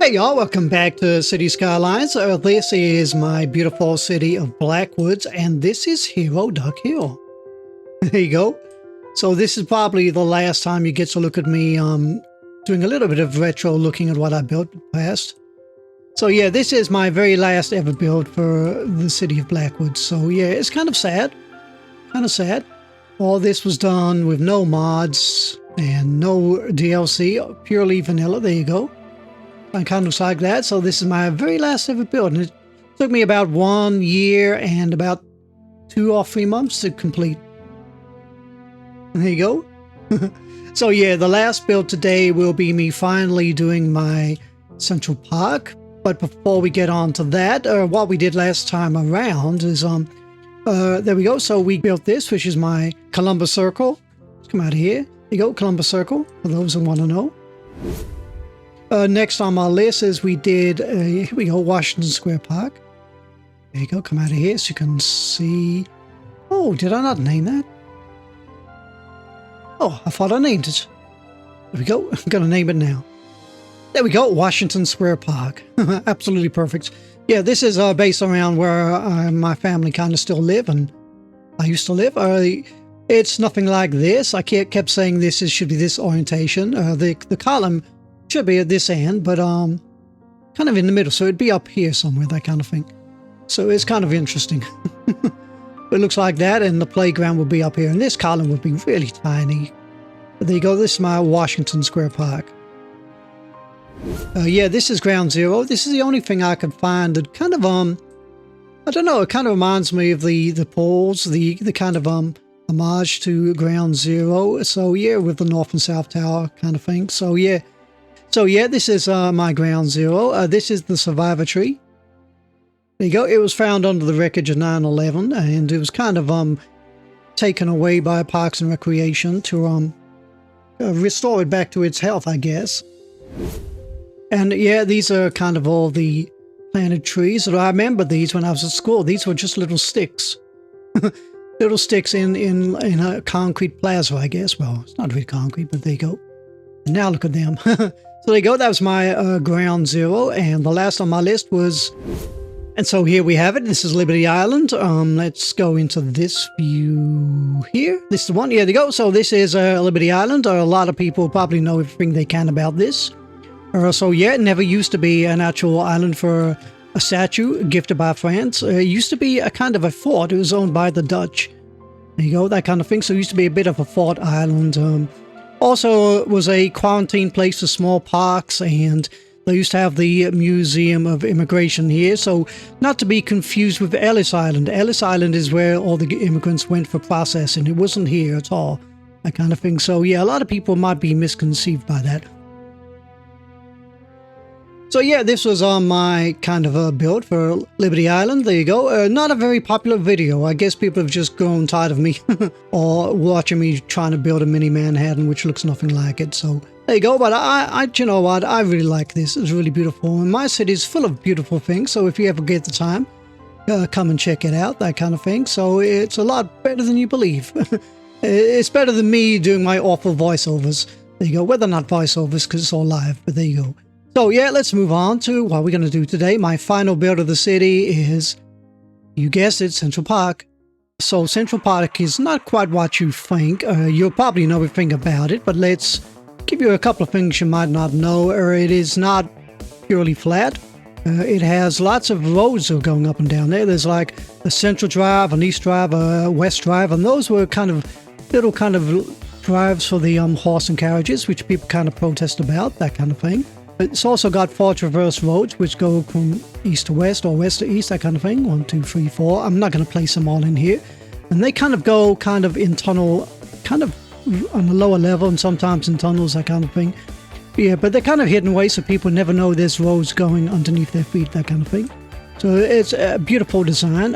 Hey y'all, welcome back to City Skylines. This is my beautiful city of Blackwoods, and this is Hero Duck Hill. There you go. So this is probably the last time you get to look at me doing a little bit of retro looking at what I built in the past. So yeah, this is my very last ever build for the city of Blackwoods. So yeah, it's kind of sad. Kind of sad. All this was done with no mods and no DLC, purely vanilla. There you go. It kind of looks like that. So this is my very last ever build, and it took me about 1 year and about 2 or 3 months to complete. There you go. So yeah, the last build today will be me finally doing my Central Park. But before we get on to that, what we did last time around is there we go. So we built this, which is my Columbus Circle. Let's come out of here. There you go, Columbus Circle, for those who want to know. Next on my list is we did, here we go, Washington Square Park. There you go, come out of here so you can see. Oh, did I not name that? Oh, I thought I named it. There we go, I'm going to name it now. There we go, Washington Square Park. Absolutely perfect. Yeah, this is based around where my family kind of still live, and I used to live. It's nothing like this. I kept saying this should be this orientation. The column should be at this end, but kind of in the middle, so it'd be up here somewhere, that kind of thing. So it's kind of interesting. It looks like that, and the playground will be up here, and this column would be really tiny. But there you go, this is my Washington Square Park. Yeah, this is ground zero. This is the only thing I could find that kind of I don't know, it kind of reminds me of the poles, the kind of homage to ground zero. So yeah, with the north and south tower kind of thing. So yeah, this is my ground zero. This is the survivor tree. There you go. It was found under the wreckage of 9/11, and it was kind of taken away by Parks and Recreation to restore it back to its health, I guess. And yeah, these are kind of all the planted trees. I remember these when I was at school. These were just little sticks. Little sticks in a concrete plaza, I guess. Well, it's not really concrete, but there you go. And now look at them. So there you go, that was my ground zero, and the last on my list was, and so here we have it. This is Liberty Island. Let's go into this view here. This is the one, yeah, there you go. So this is Liberty Island. A lot of people probably know everything they can about this. So yeah, it never used to be an actual island for a statue gifted by France. It used to be a kind of a fort. It was owned by the Dutch. There you go, that kind of thing. So it used to be a bit of a fort island. Also was a quarantine place for small parks, and they used to have the Museum of Immigration here, so not to be confused with Ellis Island. Ellis Island is where all the immigrants went for processing. It wasn't here at all, that kind of thing. So yeah, a lot of people might be misconceived by that. So yeah, this was on my kind of a build for Liberty Island. There you go. Not a very popular video. I guess people have just grown tired of me or watching me trying to build a mini Manhattan, which looks nothing like it. So there you go. But you know what? I really like this. It's really beautiful. And my city is full of beautiful things. So if you ever get the time, come and check it out, that kind of thing. So it's a lot better than you believe. It's better than me doing my awful voiceovers. There you go. Well, they're not voiceovers because it's all live, but there you go. So yeah, let's move on to what we're going to do today. My final build of the city is, you guessed it, Central Park. So Central Park is not quite what you think. You'll probably know everything about it, but let's give you a couple of things you might not know. It is not purely flat. It has lots of roads that are going up and down there. There's like a Central Drive, an East Drive, a West Drive, and those were kind of little kind of drives for the horse and carriages, which people kind of protest about, that kind of thing. It's also got 4 traverse roads, which go from east to west or west to east, that kind of thing. 1, 2, 3, 4. I'm not going to place them all in here. And they kind of go kind of in tunnel, kind of on the lower level, and sometimes in tunnels, that kind of thing. Yeah, but they're kind of hidden away, so people never know there's roads going underneath their feet, that kind of thing. So it's a beautiful design.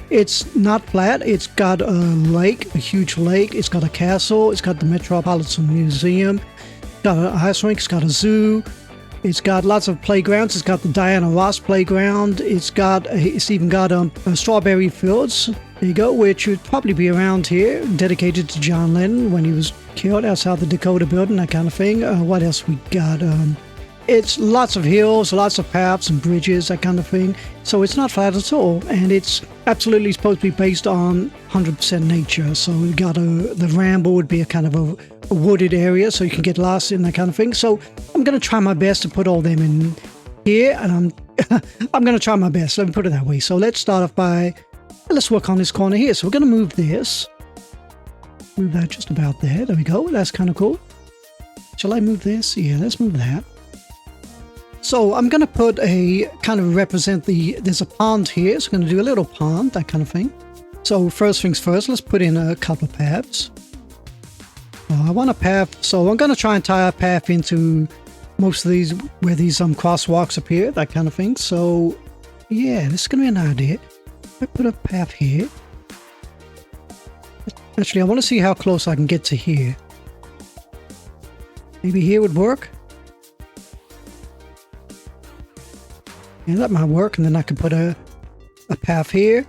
It's not flat. It's got a lake, a huge lake. It's got a castle. It's got the Metropolitan Museum. Got an ice rink, it's got a zoo, it's got lots of playgrounds, it's got the Diana Ross playground, it's even got strawberry fields, there you go, which would probably be around here, dedicated to John Lennon when he was killed outside the Dakota building, that kind of thing. What else we got? it's lots of hills, lots of paths and bridges, that kind of thing. So it's not flat at all, and it's absolutely supposed to be based on 100% nature. So we got the Ramble would be a kind of a wooded area, so you can get lost in that kind of thing. So I'm going to try my best to put all them in here, and I'm going to try my best. Let me put it that way. So let's start off by, let's work on this corner here. So we're going to move this. Move that just about there. There we go. That's kind of cool. Shall I move this? Yeah, let's move that. So I'm going to put a kind of represent there's a pond here. So I'm going to do a little pond, that kind of thing. So first things first, let's put in a couple of paths. I want a path, so I'm going to try and tie a path into most of these, where these crosswalks appear, that kind of thing. So yeah, this is going to be an idea. I put a path here. Actually, I want to see how close I can get to here. Maybe here would work. Yeah, that might work, and then I could put a path here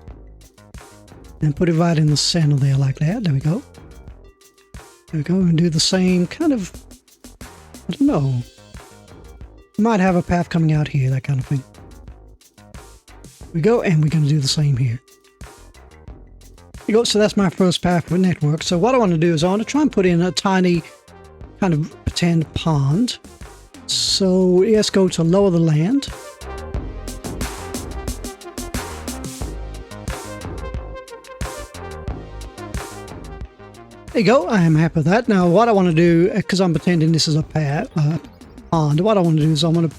and put it right in the center there like that. There we go. There we go, and do the same kind of, I don't know. Might have a path coming out here, that kind of thing. There we go, and we're going to do the same here. There you go, so that's my first path for network. So what I want to do is I want to try and put in a tiny kind of pretend pond. So let's go to lower the land. There you go, I am happy with that. Now what I want to do, because I'm pretending this is a pond, what I want to do is I want to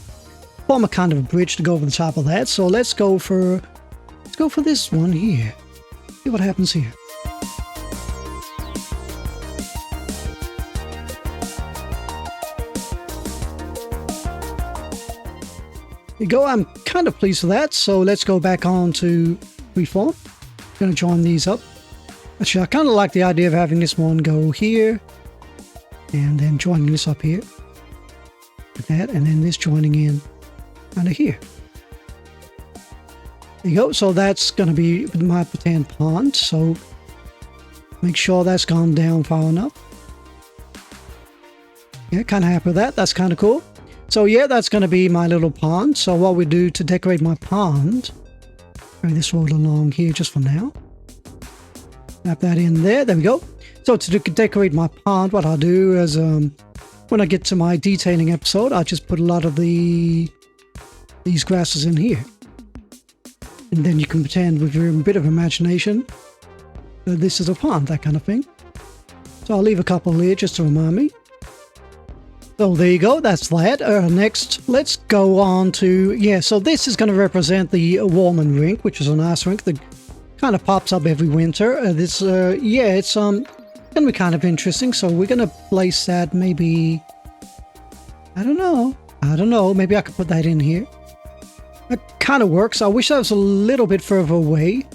form a kind of a bridge to go over the top of that. So let's go for this one here. See what happens here. There you go, I'm kind of pleased with that. So let's go back on to Freeform. I'm going to join these up. Actually, I kind of like the idea of having this one go here and then joining this up here like that, and then this joining in under here. There you go. So that's going to be my pretend pond. So make sure that's gone down far enough. Yeah, kind of happy with that. That's kind of cool. So yeah, that's going to be my little pond. So what we do to decorate my pond, carry this road along here just for now. Snap that in there. There we go. So to decorate my pond, what I'll do is when I get to my detailing episode, I'll just put a lot of these grasses in here. And then you can pretend with your bit of imagination that this is a pond, that kind of thing. So I'll leave a couple here just to remind me. So there you go, that's that. Next, let's go on to, yeah, so this is going to represent the Wollman Rink, which is an ice rink that kind of pops up every winter. Yeah, it's going to be kind of interesting. So we're going to place that maybe, I don't know, maybe I could put that in here. That kind of works. I wish I was a little bit further away.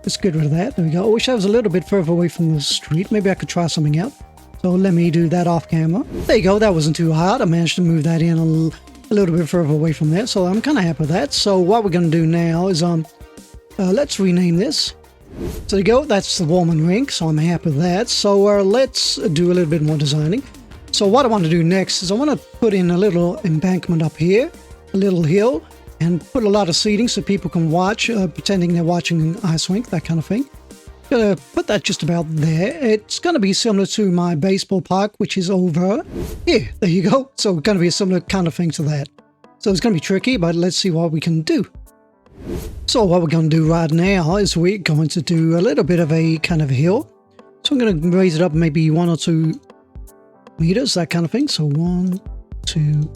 Let's get rid of that. There we go. I wish I was a little bit further away from the street. Maybe I could try something out. So let me do that off camera. There you go. That wasn't too hard. I managed to move that in a little bit further away from there. So I'm kind of happy with that. So what we're going to do now is let's rename this. So there you go. That's the Wollman Rink. So I'm happy with that. So let's do a little bit more designing. So what I want to do next is I want to put in a little embankment up here, a little hill, and put a lot of seating so people can watch, pretending they're watching an ice rink, that kind of thing. Gonna put that just about there. It's going to be similar to my baseball park, which is over here. There you go. So it's going to be a similar kind of thing to that. So it's going to be tricky, but let's see what we can do. So what we're going to do right now is we're going to do a little bit of a kind of hill. So I'm going to raise it up maybe 1 or 2 meters, that kind of thing. So 1, 2,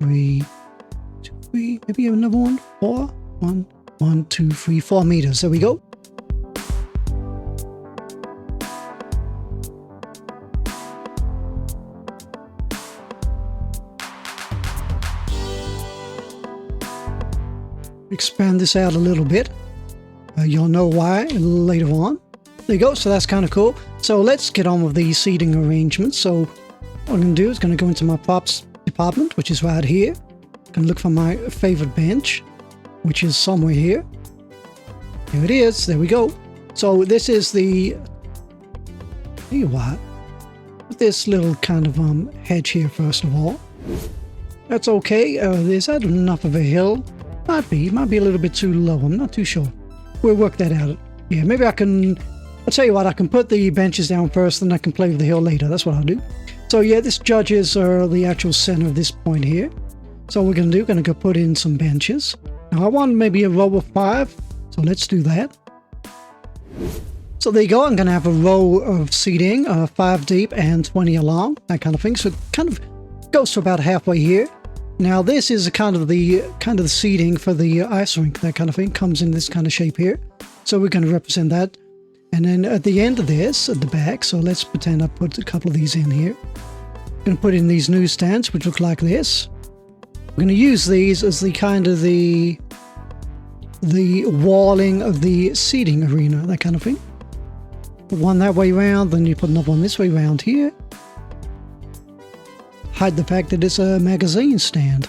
3, 3, maybe another one, 4, 1, 2, 3, 4 meters. There we go. Expand this out a little bit. You'll know why later on. There you go. So that's kind of cool. So let's get on with the seating arrangements. So what I'm going to do is going to go into my props department, which is right here. I'm going to look for my favorite bench, which is somewhere here. Here it is. There we go. So this is the, tell you what, this little kind of hedge here first of all. That's okay. Is that enough of a hill? Might be a little bit too low. I'm not too sure. We'll work that out. Yeah, maybe I can... I'll tell you what, I can put the benches down first, then I can play with the hill later. That's what I'll do. So yeah, this judges are the actual center of this point here. So what we're going to do, going to go put in some benches. Now I want maybe a row of 5, so let's do that. So there you go, I'm going to have a row of seating, 5 deep and 20 along, that kind of thing. So it kind of goes to about halfway here. Now this is kind of the seating for the ice rink, that kind of thing, comes in this kind of shape here. So we're going to represent that. And then at the end of this, at the back, so let's pretend I put a couple of these in here. I'm going to put in these newsstands, which look like this. We're going to use these as the kind of the walling of the seating arena, that kind of thing. Put one that way around, then you put another one this way around here. Hide the fact that it's a magazine stand.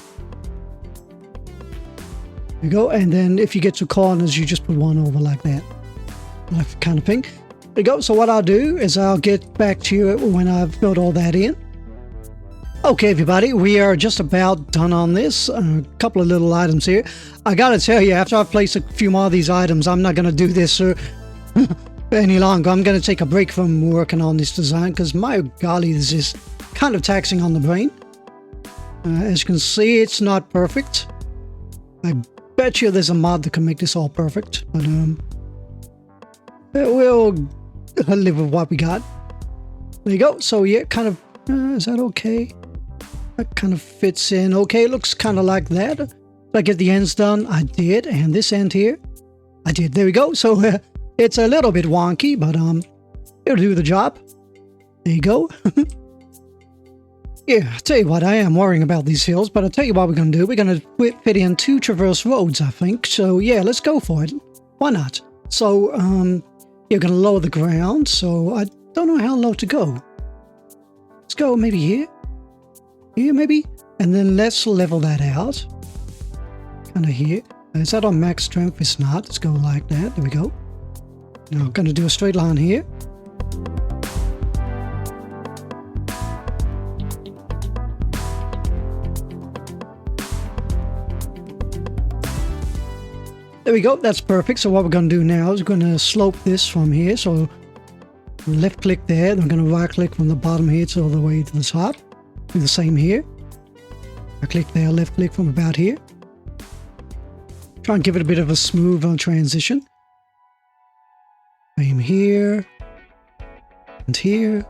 There you go, and then if you get to corners, you just put one over like that. That kind of thing. There you go, so what I'll do is I'll get back to you when I've built all that in. Okay, everybody, we are just about done on this. A couple of little items here. I gotta tell you, after I've placed a few more of these items, I'm not gonna do this any longer. I'm gonna take a break from working on this design because, my golly, this is kind of taxing on the brain. As you can see, it's not perfect. I bet you there's a mod that can make this all perfect, but we'll live with what we got. There you go. So yeah, kind of, is that okay? That kind of fits in. Okay, it looks kind of like that. Did I get the ends done? I did. And this end here? I did. There we go. So it's a little bit wonky, but it'll do the job. There you go. Yeah, I'll tell you what, I am worrying about these hills, but I'll tell you what we're going to do. We're going to fit in 2 traverse roads, I think. So yeah, let's go for it. Why not? So, you're going to lower the ground, so I don't know how low to go. Let's go maybe here. Here, maybe? And then let's level that out. Kind of here. Is that on max strength? It's not. Let's go like that. There we go. Now I'm going to do a straight line here. There we go, that's perfect. So what we're going to do now is we're going to slope this from here. So left click there, then we're going to right click from the bottom here to all the way to the top. Do the same here. I click there, left click from about here. Try and give it a bit of a smooth transition. Same here. And here.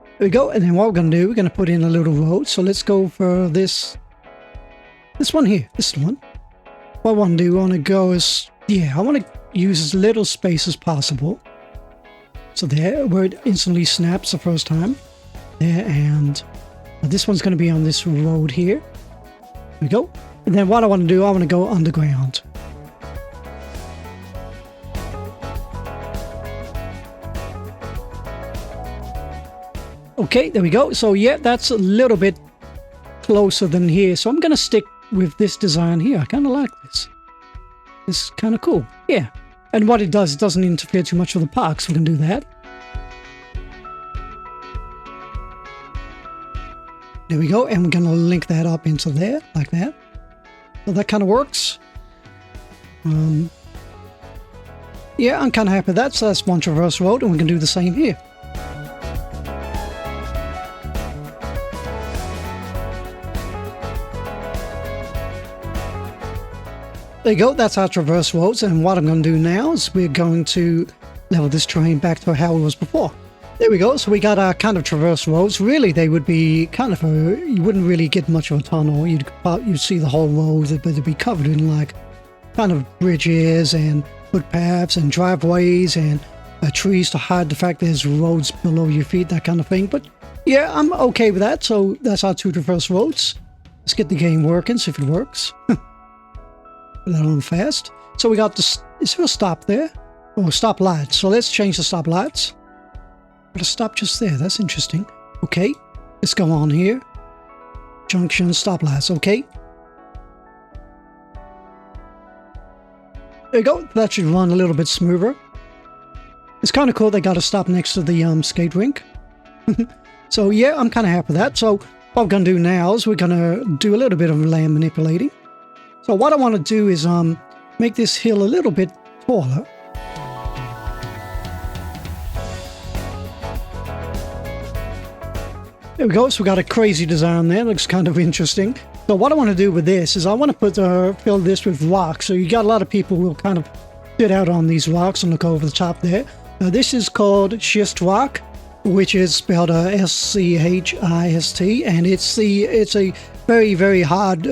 There we go, and then what we're going to do, we're going to put in a little road. So let's go for this one here, this one. What I want to do, I want to go is, yeah, I want to use as little space as possible. So there, where it instantly snaps the first time. There, and this one's going to be on this road here. There we go. And then what I want to do, I want to go underground. Okay, there we go. So yeah, that's a little bit closer than here. So I'm going to stick with this design here. I kind of like this. It's kind of cool. Yeah. And what it does, it doesn't interfere too much with the park, so we can do that. There we go. And we're going to link that up into there, like that. So that kind of works. Yeah, I'm kind of happy with that. So that's one traverse road, and we can do the same here. There you go, that's our traverse roads, and what I'm going to do now is we're going to level this terrain back to how it was before. There we go, so we got our kind of traverse roads. Really, they would be kind of you wouldn't really get much of a tunnel. You'd see the whole road, but it'd be covered in like kind of bridges and footpaths and driveways and trees to hide the fact there's roads below your feet, that kind of thing. But yeah, I'm okay with that, so that's our 2 traverse roads. Let's get the game working, see if it works. Put that on fast. So we got this. Is there a stop there? Oh, stop lights. So let's change the stop lights. Got a stop just there. That's interesting. Okay. Let's go on here. Junction stop lights. Okay. There you go. That should run a little bit smoother. It's kind of cool they got a stop next to the skate rink. So yeah, I'm kind of happy with that. So what we're going to do now is we're going to do a little bit of land manipulating. So what I want to do is make this hill a little bit taller. There we go. So we got a crazy design there. Looks kind of interesting. So what I want to do with this is I want to put fill this with rocks. So you got a lot of people who will kind of sit out on these rocks and look over the top there. This is called schist rock, which is spelled schist, and it's a very, very hard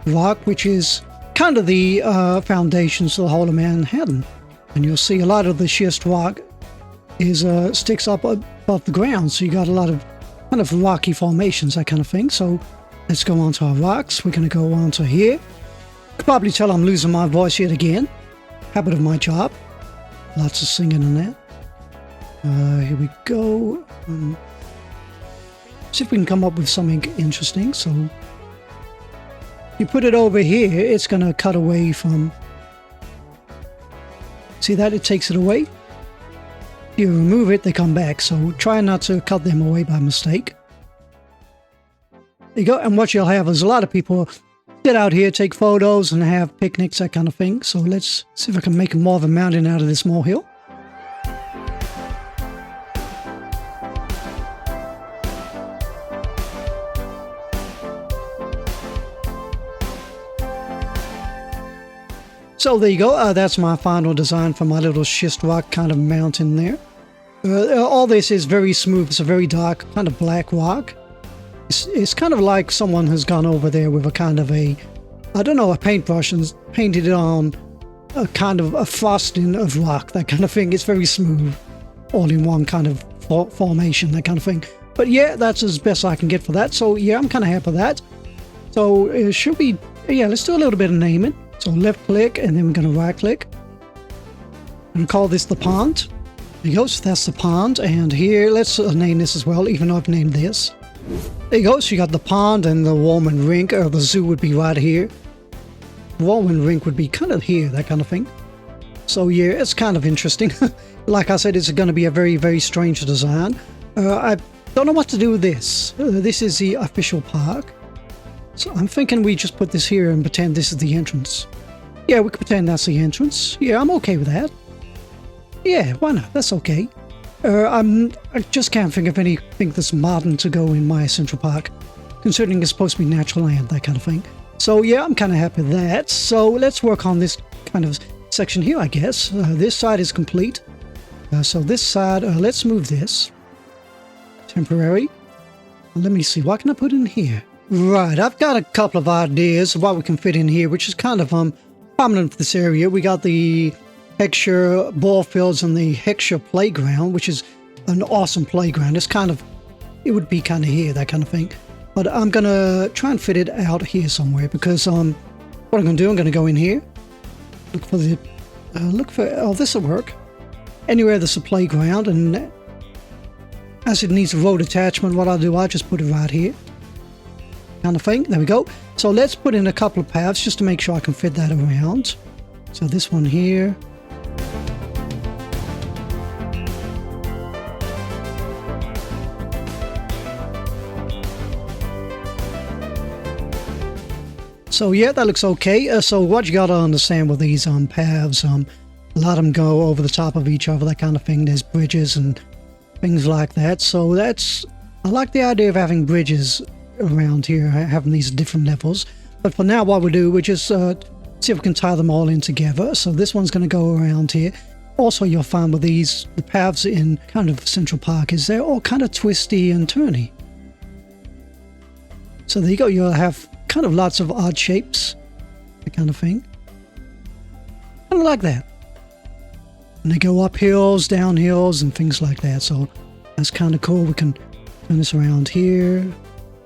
rock, which is kind of the foundations of the whole of Manhattan. And you'll see a lot of the schist rock is sticks up above the ground, so you got a lot of kind of rocky formations, that kind of thing. So let's go on to our rocks. We're going to go on to here. You can probably tell I'm losing my voice yet again. Habit of my job. Lots of singing in that. Here we go. See if we can come up with something interesting. So you put it over here, it's going to cut away from... See that? It takes it away. You remove it, they come back. So try not to cut them away by mistake. There you go. And what you'll have is a lot of people sit out here, take photos, and have picnics, that kind of thing. So let's see if I can make more of a mountain out of this molehill. So there you go. That's my final design for my little schist rock kind of mountain there. All this is very smooth. It's a very dark, kind of black rock. It's kind of like someone has gone over there with a kind of a, I don't know, a paintbrush and painted it on a kind of a frosting of rock, that kind of thing. It's very smooth, all in one kind of formation, that kind of thing. But yeah, that's as best I can get for that. So yeah, I'm kind of happy with that. So should we, yeah, let's do a little bit of naming. So left click, and then we're going to right click. And call this the pond. There you go, so that's the pond. And here, let's name this as well, even though I've named this. There you go, so you got the pond and the Wollman Rink, or the zoo would be right here. Wollman Rink would be kind of here, that kind of thing. So yeah, it's kind of interesting. Like I said, it's going to be a very, very strange design. I don't know what to do with this. This is the official park. So I'm thinking we just put this here and pretend this is the entrance. Yeah, we could pretend that's the entrance. Yeah, I'm okay with that. Yeah, why not? That's okay. I just can't think of anything that's modern to go in my Central Park, considering it's supposed to be natural land, that kind of thing. So yeah, I'm kind of happy with that. So let's work on this kind of section here, I guess. This side is complete. So this side, let's move this. Temporary. Let me see, what can I put in here? Right, I've got a couple of ideas of what we can fit in here, which is kind of prominent for this area. We got the Heckscher ball fields and the Heckscher Playground, which is an awesome playground. It's kind of, it would be kind of here, that kind of thing. But I'm going to try and fit it out here somewhere, because what I'm going to do, I'm going to go in here, look for oh, this will work. Anywhere there's a playground, and as it needs a road attachment, what I'll do, I'll just put it right here. Kind of thing. There we go. So let's put in a couple of paths just to make sure I can fit that around. So this one here. So yeah, that looks okay. So what you gotta understand with these paths, a lot of them go over the top of each other, that kind of thing. There's bridges and things like that. So I like the idea of having bridges around here, having these different levels. But for now, what we'll do, we just see if we can tie them all in together. So this one's going to go around here. Also, you'll find with these, the paths in kind of Central Park, is they're all kind of twisty and turny. So there you go, you'll have kind of lots of odd shapes, that kind of thing. Kind of like that. And they go up hills, down hills, and things like that. So that's kind of cool. We can turn this around here,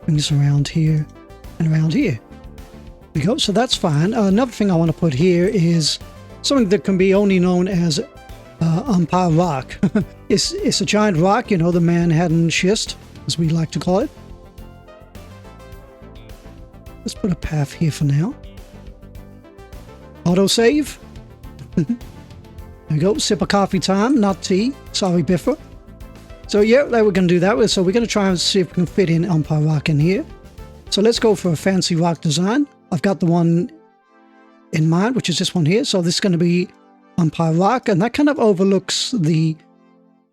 bring this around here, and around here. There we go. So that's fine. Another thing I want to put here is something that can be only known as Umpire Rock. It's a giant rock, you know, the Manhattan schist, as we like to call it. Let's put a path here for now. Autosave. There we go. Sip of coffee time, not tea. Sorry, Biffa. So yeah, we're going to do that. So we're going to try and see if we can fit in Umpire Rock in here. So let's go for a fancy rock design. I've got the one in mind, which is this one here. So this is going to be Umpire Rock, and that kind of overlooks the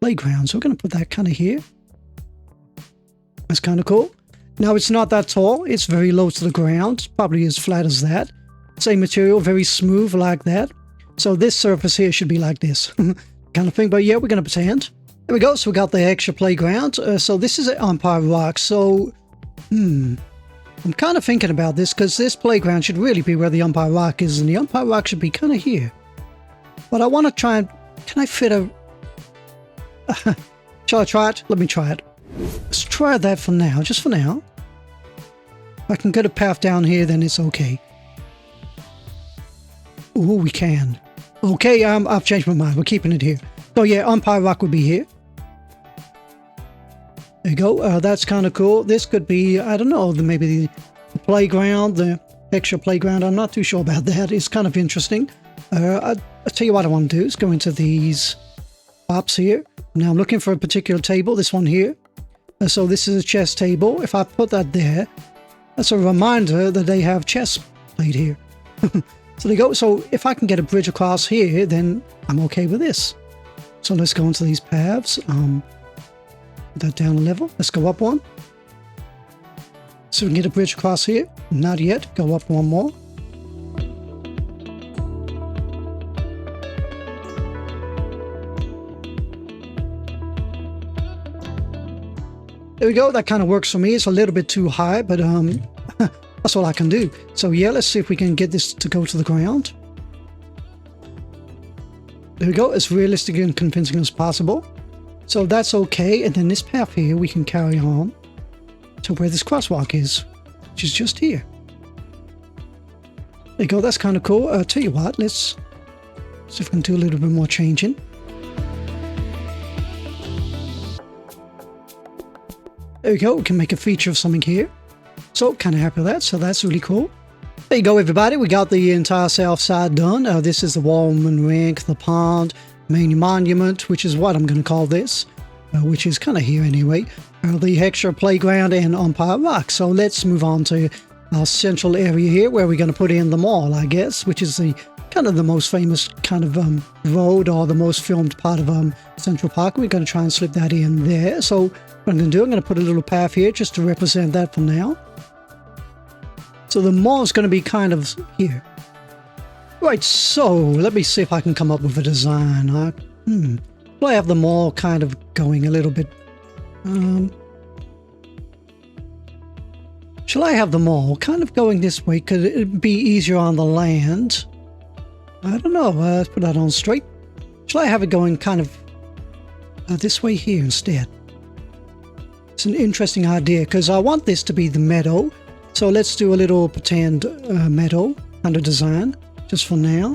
playground. So we're going to put that kind of here. That's kind of cool. Now it's not that tall. It's very low to the ground. Probably as flat as that. Same material, very smooth like that. So this surface here should be like this kind of thing. But yeah, we're going to pretend. There we go. So we got the Heckscher Playground. So this is Umpire Rock. So, I'm kind of thinking about this because this playground should really be where the Umpire Rock is, and the Umpire Rock should be kind of here. But I want to try and... Can I fit a... Shall I try it? Let me try it. Let's try that for now, just for now. If I can get a path down here, then it's okay. Oh, we can. Okay, I've changed my mind. We're keeping it here. So yeah, Umpire Rock would be here. There you go. That's kind of cool. This could be, I don't know, maybe the playground, the Heckscher Playground. I'm not too sure about that. It's kind of interesting. I'll tell you what I want to do is go into these pops here. Now I'm looking for a particular table, this one here. So this is a chess table. If I put that there, that's a reminder that they have chess played here. So there you go. So if I can get a bridge across here, then I'm okay with this. So let's go into these paths. Put that down a level. Let's go up one. So we can get a bridge across here. Not yet. Go up one more. There we go. That kind of works for me. It's a little bit too high, but that's all I can do. So yeah, let's see if we can get this to go to the ground. There we go. As realistic and convincing as possible. So that's okay. And then this path here, we can carry on to where this crosswalk is, which is just here. There you go. That's kind of cool. Tell you what, let's see if we can do a little bit more changing. There we go. We can make a feature of something here. So kind of happy with that. So that's really cool. There you go, everybody. We got the entire south side done. This is the Wollman, Rink, the pond, main monument, which is what I'm going to call this, which is kind of here anyway. The Heckscher Playground and Umpire Rock. So let's move on to our central area here, where we're going to put in the mall, I guess, which is the kind of the most famous kind of road, or the most filmed part of Central Park. We're going to try and slip that in there. So what I'm going to do, I'm going to put a little path here just to represent that for now. So the mall is going to be kind of here. Right, so let me see if I can come up with a design. Will I have the mall kind of going a little bit... Shall I have the mall kind of going this way? Could it be easier on the land? I don't know. Let's put that on straight. Shall I have it going kind of this way here instead? It's an interesting idea because I want this to be the meadow. So let's do a little pretend meadow kind of design just for now.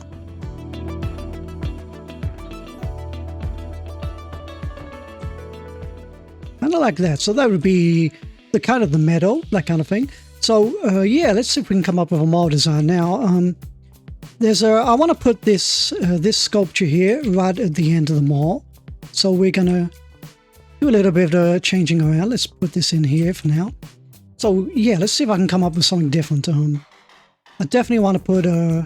Kind of like that. So that would be the kind of the meadow, that kind of thing. So yeah, let's see if we can come up with a mall design now. I want to put this this sculpture here right at the end of the mall. So we're gonna do a little bit of changing around. Let's put this in here for now. So yeah, let's see if I can come up with something different. I definitely want to put I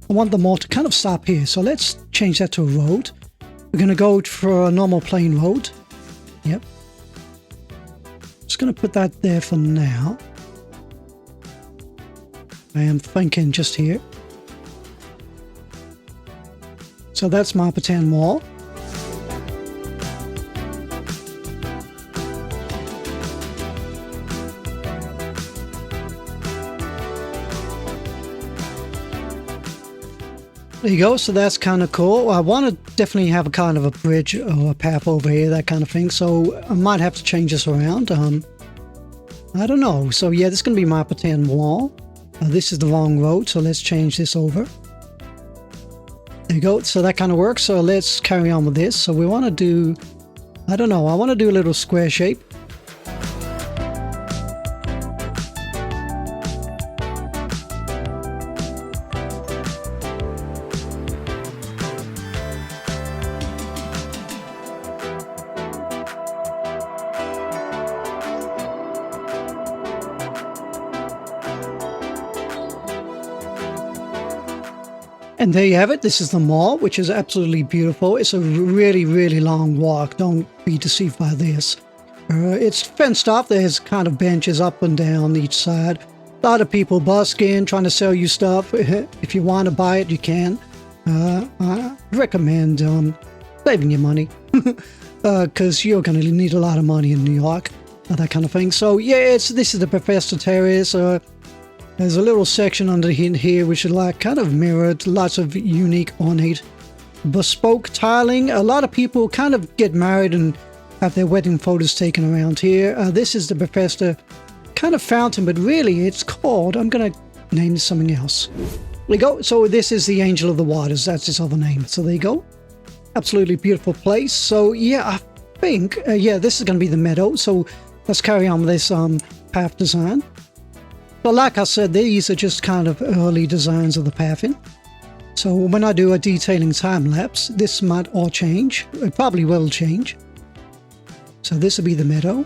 want the mall to kind of stop here. So let's change that to a road. We're gonna go for a normal plain road. Yep. Just gonna put that there for now. I am thinking just here. So that's my pretend wall. There you go. So that's kind of cool. I want to definitely have a kind of a bridge or a path over here, that kind of thing. So I might have to change this around. I don't know. So yeah, this is going to be my pretend wall. This is the wrong road, so let's change this over. There you go. So that kind of works. So let's carry on with this. So we want to do, I don't know, I want to do a little square shape. And there you have it. This is the mall, which is absolutely beautiful. It's a really, really long walk. Don't be deceived by this. It's fenced off. There's kind of benches up and down each side. A lot of people busking, trying to sell you stuff. If you want to buy it, you can. I recommend saving your money because you're going to need a lot of money in New York, that kind of thing. So yeah, this is the Bethesda Terrace. There's a little section under here which is like kind of mirrored, lots of unique, ornate, bespoke tiling. A lot of people kind of get married and have their wedding photos taken around here. This is the Bethesda kind of fountain, but really it's called, I'm going to name this something else. There you go. So this is the Angel of the Waters. That's its other name. So there you go. Absolutely beautiful place. So yeah, I think, yeah, this is going to be the Meadow. So let's carry on with this path design. So like I said, these are just kind of early designs of the pathing. So when I do a detailing time-lapse, this might all change. It probably will change. So this will be the Meadow.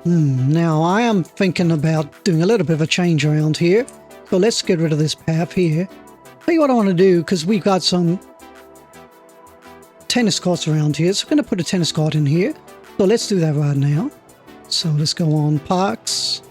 Now I am thinking about doing a little bit of a change around here. So let's get rid of this path here. Tell you what I want to do, because we've got some tennis courts around here. So I'm going to put a tennis court in here. So let's do that right now. So let's go on parks.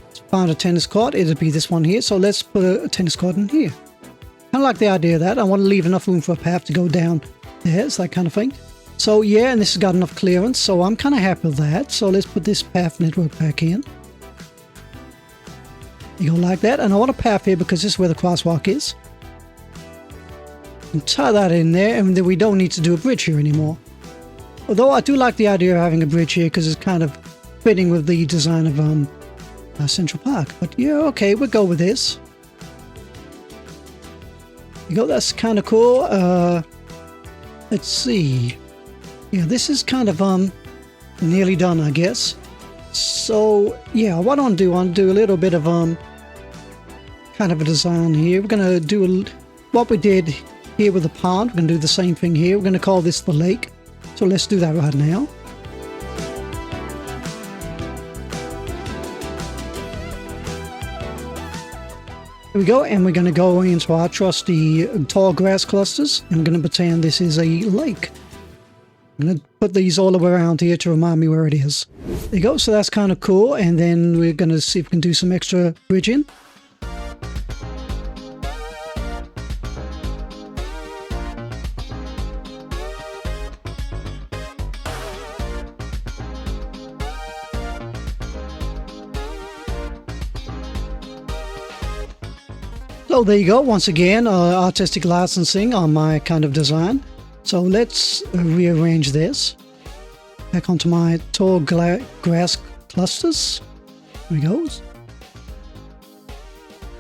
Let's find a tennis court. It'll be this one here. So let's put a tennis court in here. Kind of like the idea of that. I want to leave enough room for a path to go down there. It's that kind of thing. So yeah, and this has got enough clearance. So I'm kind of happy with that. So let's put this path network back in. You go like that. And I want a path here because this is where the crosswalk is. And tie that in there, and then we don't need to do a bridge here anymore. Although I do like the idea of having a bridge here because it's kind of fitting with the design of Central Park. But yeah, okay, we'll go with this. You go, that's kind of cool. Let's see. Yeah, this is kind of nearly done, I guess. So yeah, what I want to do, I want to do a little bit of kind of a design here. We're going to do what we did here with the pond. We're going to do the same thing here. We're going to call this the lake. So let's do that right now. Here we go, and we're going to go into our trusty tall grass clusters, and we're going to pretend this is a lake. I'm going to put these all around here to remind me where it is. There you go, so that's kind of cool, and then we're going to see if we can do some extra bridging. So there you go, once again, artistic licensing on my kind of design. So let's rearrange this. Back onto my tall grass clusters. There we go.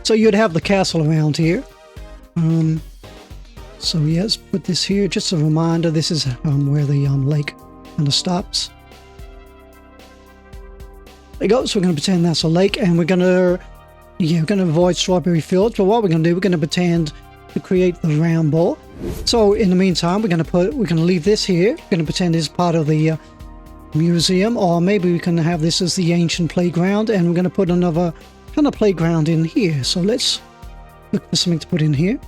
So you'd have the castle around here. So yes, put this here. Just a reminder, this is where the lake kind of stops. There you go, so we're going to pretend that's a lake, and we're going to avoid strawberry fields, but what we're going to do, we're going to pretend to create the Ramble. So in the meantime, we're going to leave this here. We're going to pretend it's part of the museum, or maybe we can have this as the ancient playground, and we're going to put another kind of playground in here. So let's look for something to put in here.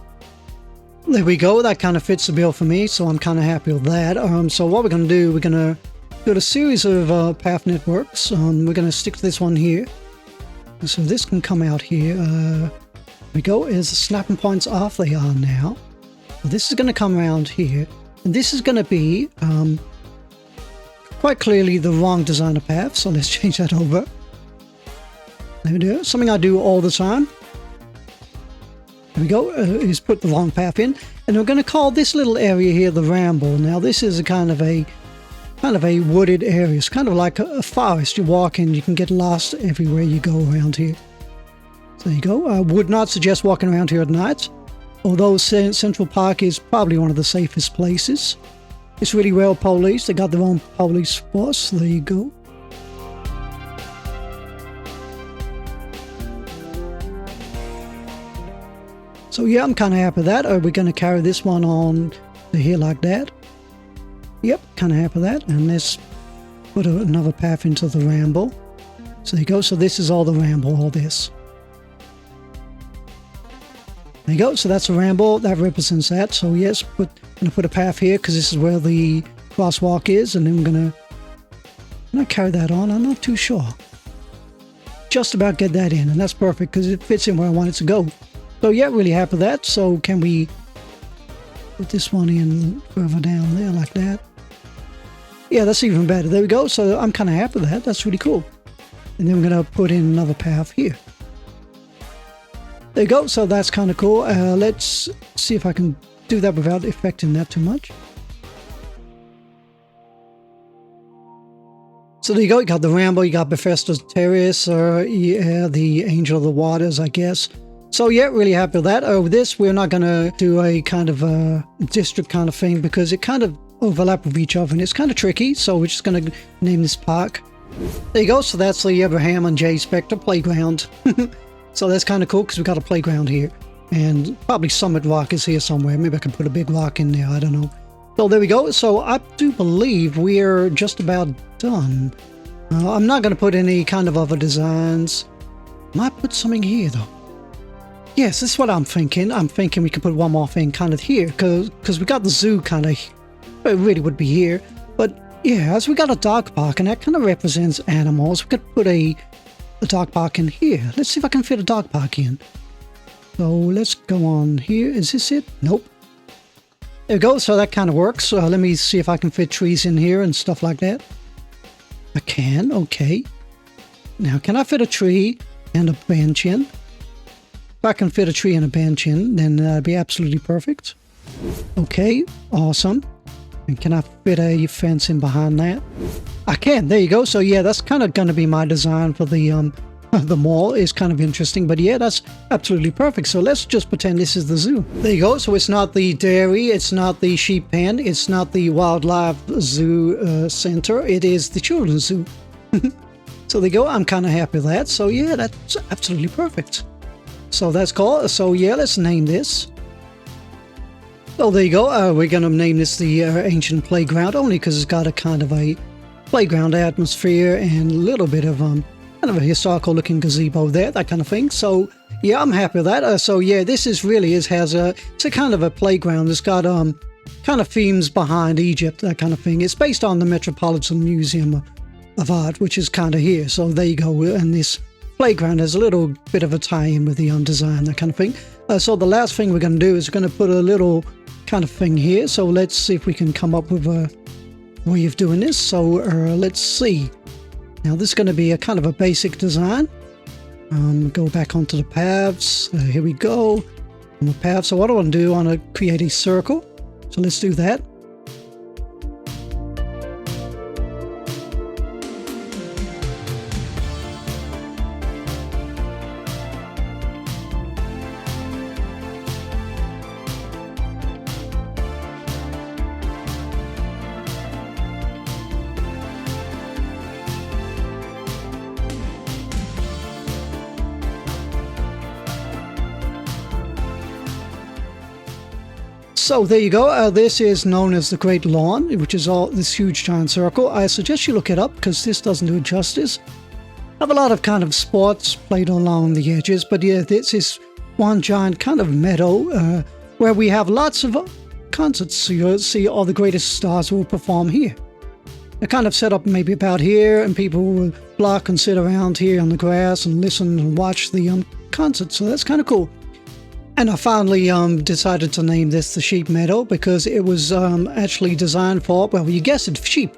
There we go. That kind of fits the bill for me, so I'm kind of happy with that. So what we're going to do, we're going to do a series of path networks. We're going to stick to this one here. So this can come out here. There we go. Is the snapping points off? They are now. So this is going to come around here. And this is going to be quite clearly the wrong design of path. So let's change that over. There we go. Something I do all the time. There we go. Is put the wrong path in. And we're going to call this little area here the Ramble. Now this is a kind of a wooded area. It's kind of like a forest. You walk in, you can get lost everywhere you go around here. So there you go. I would not suggest walking around here at night, although Central Park is probably one of the safest places. It's really well policed. They got their own police force. There you go. So yeah, I'm kind of happy with that. Are we going to carry this one on to here like that? Yep, kind of happy with that. And let's put another path into the Ramble. So there you go. So this is all the Ramble, all this. There you go. So that's a Ramble. That represents that. So yes, I'm going to put a path here because this is where the crosswalk is. And then I'm going to carry that on. I'm not too sure. Just about get that in. And that's perfect because it fits in where I want it to go. So yeah, really happy with that. So can we put this one in further down there like that? Yeah, that's even better. There we go. So I'm kind of happy with that. That's really cool. And then we're going to put in another path here. There you go. So that's kind of cool. Let's see if I can do that without affecting that too much. So there you go. You got the Ramble. You got Bethesda's Terrace. Yeah, the Angel of the Waters, I guess. So yeah, really happy with that. With this, we're not going to do a kind of a district kind of thing because it kind of overlap with each other and it's kind of tricky. So we're just going to name this park. There you go. So that's the Abraham and Jay Spectre Playground. So that's kind of cool because we got a playground here. And probably Summit Rock is here somewhere. Maybe I can put a big rock in there. I don't know. So there we go. So I do believe we're just about done. I'm not going to put any kind of other designs. Might put something here though. Yes, this is what I'm thinking. I'm thinking we could put one more thing kind of here because we got the zoo kind of. It really would be here. But yeah, as we got a dog park and that kind of represents animals, we could put a dog park in here. Let's see if I can fit a dog park in. So let's go on here. Is this it? Nope. There we go. So that kind of works. Let me see if I can fit trees in here and stuff like that. I can. Okay. Now, can I fit a tree and a bench in? If I can fit a tree and a bench in, then that'd be absolutely perfect. Okay. Awesome. And can I fit a fence in behind that? I can. There you go. So yeah, that's kind of going to be my design for the mall. Is kind of interesting, but yeah, that's absolutely perfect. So let's just pretend this is the zoo. There you go. So it's not the dairy, it's not the sheep pen, it's not the wildlife zoo center. It is the children's zoo. So there you go. I'm kind of happy with that. So yeah, that's absolutely perfect. So that's cool. So yeah, let's name this. So there you go. We're going to name this the Ancient Playground only because it's got a kind of a playground atmosphere and a little bit of kind of a historical looking gazebo there, that kind of thing. So yeah, I'm happy with that. So yeah, this is really it's a kind of a playground. It's got kind of themes behind Egypt, that kind of thing. It's based on the Metropolitan Museum of Art, which is kind of here. So there you go. And this playground has a little bit of a tie-in with the design, that kind of thing. So the last thing we're going to do is we're going to put a little kind of thing here. So let's see if we can come up with a way of doing this. So let's see. Now this is going to be a kind of a basic design. Go back onto the paths. Here we go. On the path. So what I want to do, I want to create a circle. So let's do that. So there you go. This is known as the Great Lawn, which is all this huge giant circle. I suggest you look it up because this doesn't do it justice. I have a lot of kind of sports played along the edges, but yeah, this is one giant kind of meadow where we have lots of concerts. So you'll see all the greatest stars will perform here. They're kind of set up maybe about here, and people will block and sit around here on the grass and listen and watch the concert. So that's kind of cool. And I finally decided to name this the Sheep Meadow because it was actually designed for, well, you guessed it, sheep.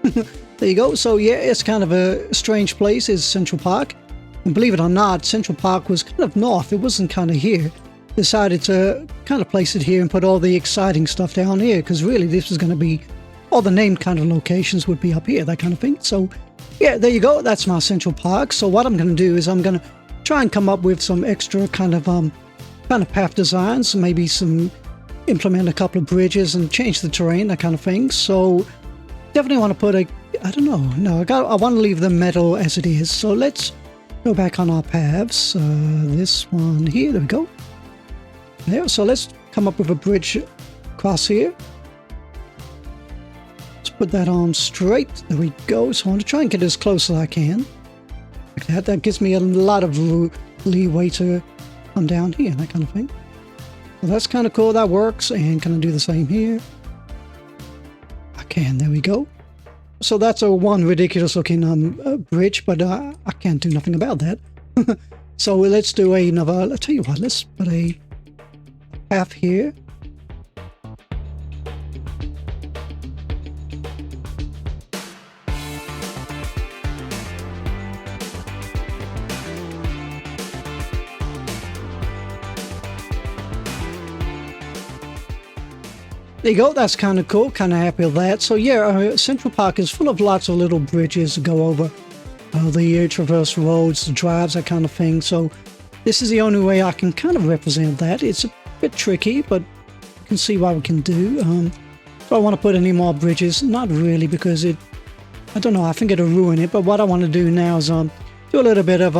There you go. So yeah, it's kind of a strange place is Central Park. And believe it or not, Central Park was kind of north. It wasn't kind of here. Decided to kind of place it here and put all the exciting stuff down here because really this was going to be, all the named kind of locations would be up here, that kind of thing. So yeah, there you go. That's my Central Park. So what I'm going to do is I'm going to try and come up with some extra kind of path designs, maybe implement a couple of bridges and change the terrain, that kind of thing. So definitely want to put I don't know. No, I want to leave the meadow as it is. So let's go back on our paths. This one here, there we go. There. So let's come up with a bridge across here. Let's put that on straight. There we go. So I want to try and get as close as I can. Like that. That gives me a lot of leeway to come down here, that kind of thing. So that's kind of cool. That works. And can I do the same here? I can. There we go. So that's a one ridiculous looking bridge, but I can't do nothing about that. So let's do another. I'll tell you what. Let's put a path here. There you go, that's kind of cool, kind of happy with that. So yeah, Central Park is full of lots of little bridges to go over the traverse roads, the drives, that kind of thing. So this is the only way I can kind of represent that. It's a bit tricky, but you can see what we can do. Do I want to put any more bridges? Not really, because I don't know, I think it'll ruin it. But what I want to do now is do a little bit of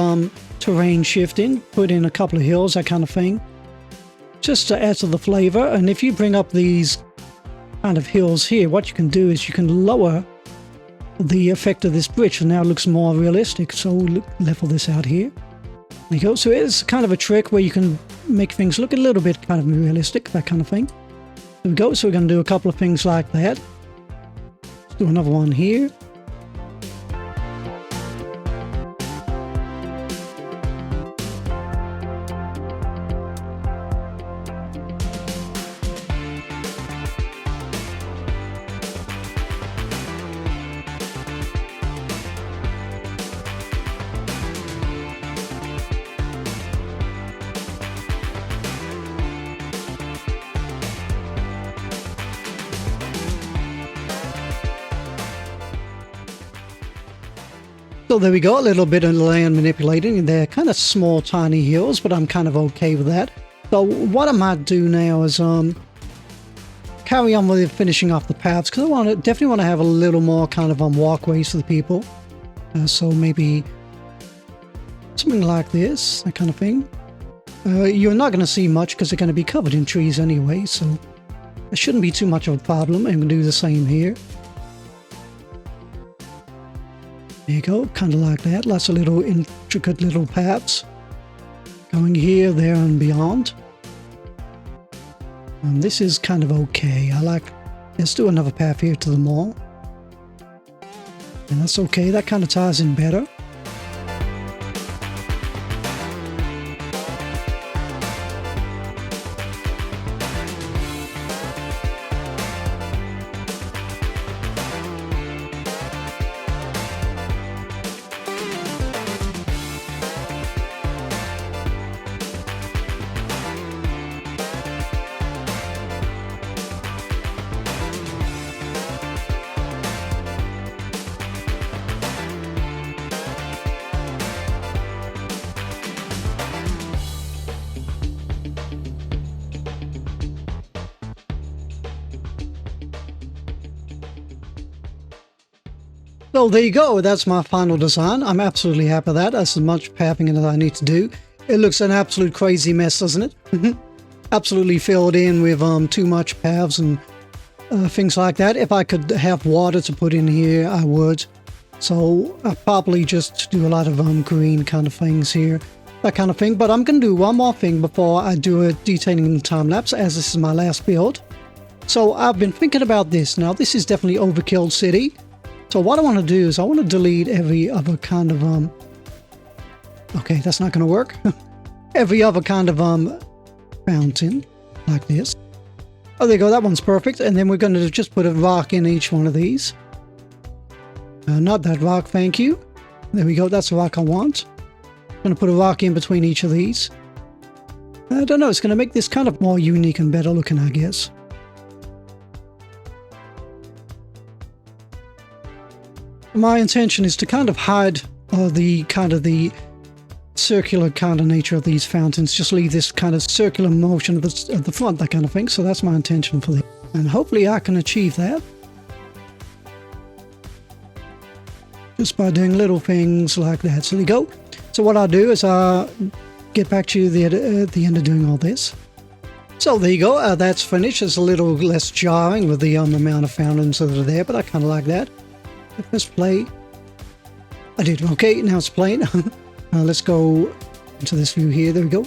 terrain shifting, put in a couple of hills, that kind of thing, just to add to the flavor. And if you bring up these kind of hills here, what you can do is you can lower the effect of this bridge, and now it looks more realistic. So level this out here. There you go. So it's kind of a trick where you can make things look a little bit kind of realistic, that kind of thing. There we go. So we're going to do a couple of things like that. Let's do another one here. So there we go, a little bit of land manipulating. They're kind of small, tiny hills, but I'm kind of okay with that. So what I might do now is carry on with finishing off the paths, because I definitely want to have a little more kind of walkways for the people. So maybe something like this, that kind of thing. You're not going to see much because they're going to be covered in trees anyway, so it shouldn't be too much of a problem. And we'll do the same here. There you go, kind of like that. Lots of little intricate little paths going here, there, and beyond. And this is kind of okay. Let's do another path here to the mall. And that's okay, that kind of ties in better. So there you go, that's my final design. I'm absolutely happy with that. That's as much pathing as I need to do. It looks an absolute crazy mess, doesn't it? Absolutely filled in with too much paths and things like that. If I could have water to put in here, I would. So I'll probably just do a lot of green kind of things here, that kind of thing. But I'm going to do one more thing before I do a detailing in the time-lapse, as this is my last build. So I've been thinking about this. Now, this is definitely overkill city. So what I want to do is I want to delete every other kind of okay, that's not going to work. Every other kind of fountain like this. Oh, there you go, that one's perfect. And then we're going to just put a rock in each one of these. Not that rock, thank you. There we go, that's the rock I want. I'm going to put a rock in between each of these. I don't know, it's going to make this kind of more unique and better looking, I guess. My intention is to kind of hide the circular kind of nature of these fountains. Just leave this kind of circular motion at the front, that kind of thing. So that's my intention for this. And hopefully I can achieve that. Just by doing little things like that. So there you go. So what I'll do is I'll get back to you at the end of doing all this. So there you go. That's finished. It's a little less jarring with the amount of fountains that are there, but I kind of like that. Let's play. I did. Okay, now it's playing. Let's go into this view here. There we go.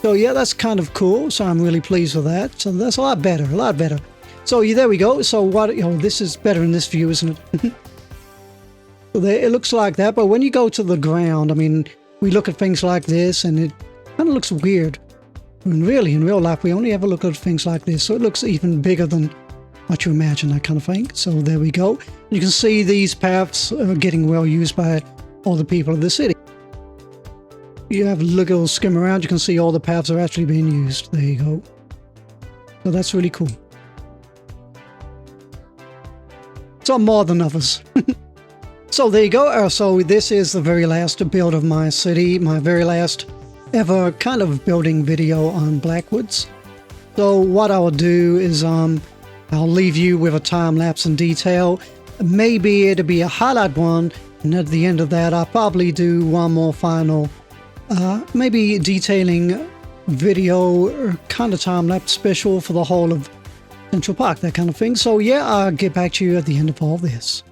So yeah, that's kind of cool. So I'm really pleased with that. So that's a lot better, a lot better. So yeah, there we go. So what, this is better in this view, isn't it? So there, it looks like that. But when you go to the ground, I mean, we look at things like this and it kind of looks weird. I mean, really, in real life, we only ever look at things like this. So it looks even bigger than what you imagine, that kind of thing. So there we go. You can see these paths are getting well used by all the people of the city. You have a little skim around, you can see all the paths are actually being used. There you go. So that's really cool. So more than others. So there you go. So this is the very last build of my city, my very last ever kind of building video on Blackwoods. So what I'll do is I'll leave you with a time lapse in detail. Maybe it'll be a highlight one, and at the end of that I'll probably do one more final maybe detailing video or kind of time-lapse special for the whole of Central Park, that kind of thing. So yeah, I'll get back to you at the end of all this.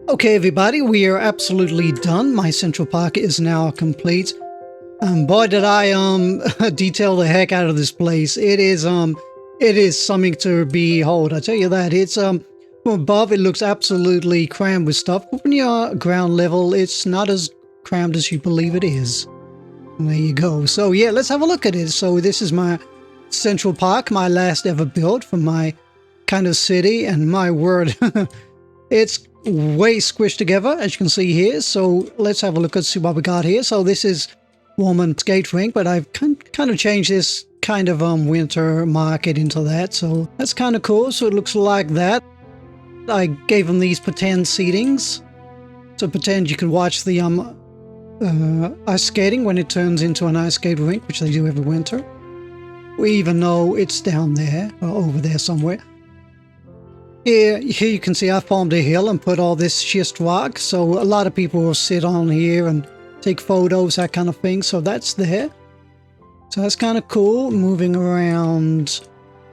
Okay, everybody, we are absolutely done. My Central Park is now complete. Boy, did I detail the heck out of this place. It is something to behold. I tell you that. It's from above, it looks absolutely crammed with stuff. But when you're ground level, it's not as crammed as you believe it is. And there you go. So yeah, let's have a look at it. So this is my Central Park, my last ever build from my kind of city, and my word, it's way squished together, as you can see here. So let's have a look and see what we got here. So this is Wollman skate rink, but I've kind of changed this kind of winter market into that, so that's kind of cool. So it looks like that. I gave them these pretend seatings, so pretend you can watch the ice skating when it turns into an ice skate rink, which they do every winter. We even know it's down there or over there somewhere. Here you can see I formed a hill and put all this schist rock, so a lot of people will sit on here and take photos, that kind of thing. So that's there. So that's kind of cool. Moving around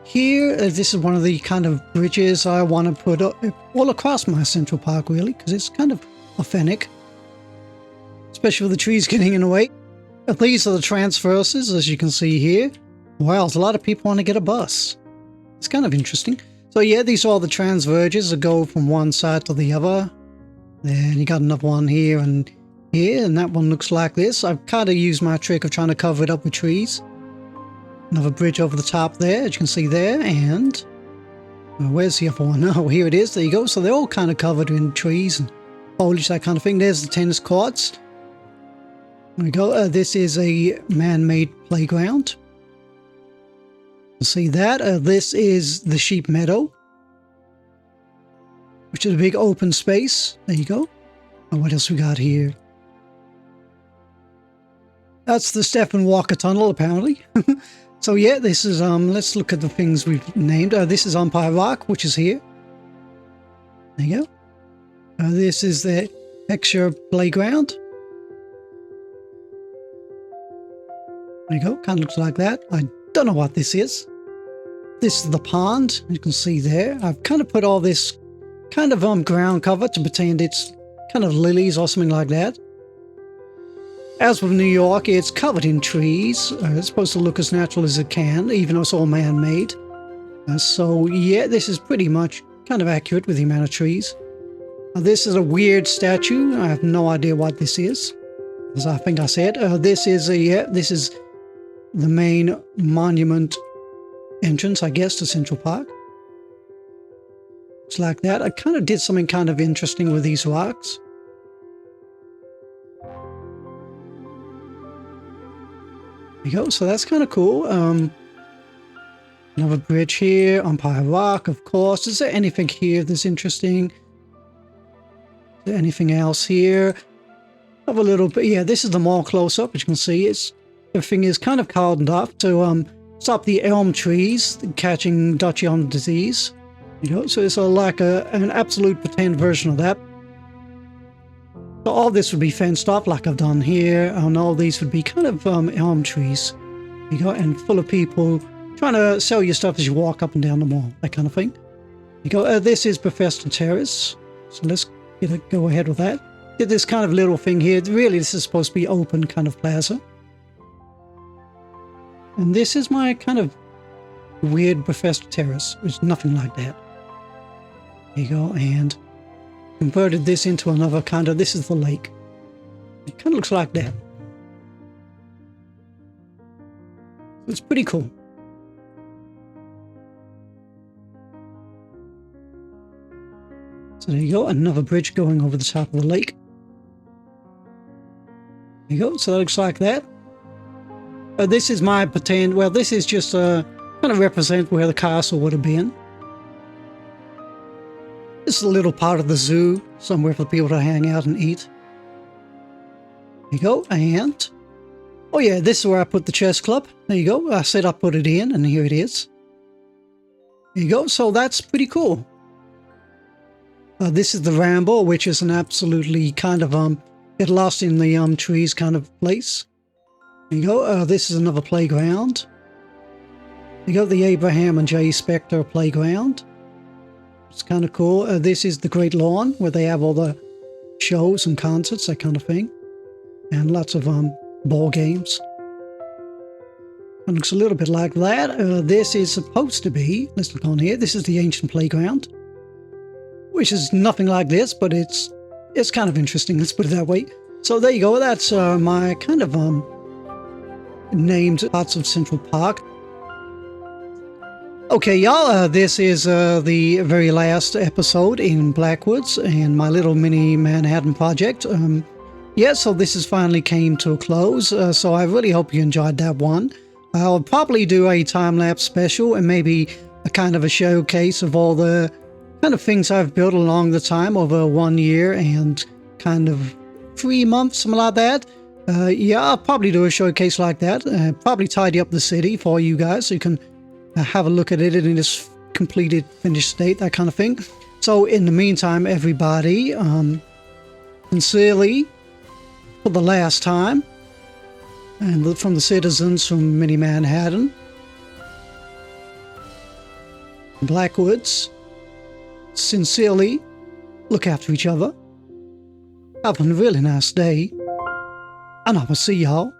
here, this is one of the kind of bridges I want to put all across my Central Park, really, because it's kind of authentic, especially with the trees getting in the way. But these are the transverses, as you can see here. Wow, a lot of people want to get a bus. It's kind of interesting. So yeah, these are all the transverges that go from one side to the other. Then you got another one here and here, and that one looks like this. I've kind of used my trick of trying to cover it up with trees. Another bridge over the top there, as you can see there, and where's the other one? Oh, here it is. There you go. So they're all kind of covered in trees and foliage, that kind of thing. There's the tennis courts. There we go. This is a man-made playground. See that? This is the sheep meadow, which is a big open space. There you go. And what else we got here? That's the Stephen Walker Tunnel, apparently. So yeah, this is, let's look at the things we've named. This is Umpire Rock, which is here. There you go. This is the Heckscher Playground. There you go. Kind of looks like that. I don't know what this is. This is the pond, you can see there. I've kind of put all this kind of ground cover to pretend it's kind of lilies or something like that. As with New York, it's covered in trees. It's supposed to look as natural as it can, even though it's all man-made. So yeah, this is pretty much kind of accurate with the amount of trees. This is a weird statue. I have no idea what this is, as I think I said. This is the main monument entrance, I guess, to Central Park. It's like that. I kind of did something kind of interesting with these rocks. There you go. So that's kind of cool. Another bridge here. Umpire Rock, of course. Is there anything here that's interesting? Is there anything else here? Have a little bit. Yeah, this is the more close-up. As you can see, everything is kind of cordoned off to stop the elm trees catching Dutch elm disease. You know, so it's like an absolute pretend version of that. So all this would be fenced off like I've done here, and all these would be kind of elm trees. You go, and full of people trying to sell you stuff as you walk up and down the mall, that kind of thing. You go, this is Bethesda Terrace. So let's go ahead with that. Did this kind of little thing here. Really, this is supposed to be open kind of plaza. And this is my kind of weird Bethesda Terrace. There's nothing like that. There you go, and converted this into another kind of, this is the lake. It kind of looks like that. It's pretty cool. So there you go, another bridge going over the top of the lake. There you go, so that looks like that. This is my pretend, well, this is just kind of represent where the castle would have been. This is a little part of the zoo, somewhere for people to hang out and eat. There you go, and oh yeah, this is where I put the chess club. There you go, I said I put it in, and here it is. There you go, so that's pretty cool. This is the Ramble, which is an absolutely kind of get lost in the trees kind of place. There you go. This is another playground. You got the Abraham and Jay Spector playground. It's kind of cool. This is the Great Lawn, where they have all the shows and concerts, that kind of thing. And lots of ball games. It looks a little bit like that. This is supposed to be, let's look on here, this is the ancient playground. Which is nothing like this, but it's kind of interesting, let's put it that way. So there you go, that's my kind of named parts of Central Park. Okay, y'all, this is the very last episode in Blackwoods and my little mini Manhattan project. Yeah, so this has finally came to a close, so I really hope you enjoyed that one. I'll probably do a time-lapse special and maybe a kind of a showcase of all the kind of things I've built along the time over 1 year and kind of 3 months, something like that. Yeah, I'll probably do a showcase like that. Probably tidy up the city for you guys so you can have a look at it in its completed, finished state, that kind of thing. So in the meantime, everybody, sincerely, for the last time, and from the citizens from Mini Manhattan, Blackwoods, sincerely, look after each other. Have a really nice day, and I will see y'all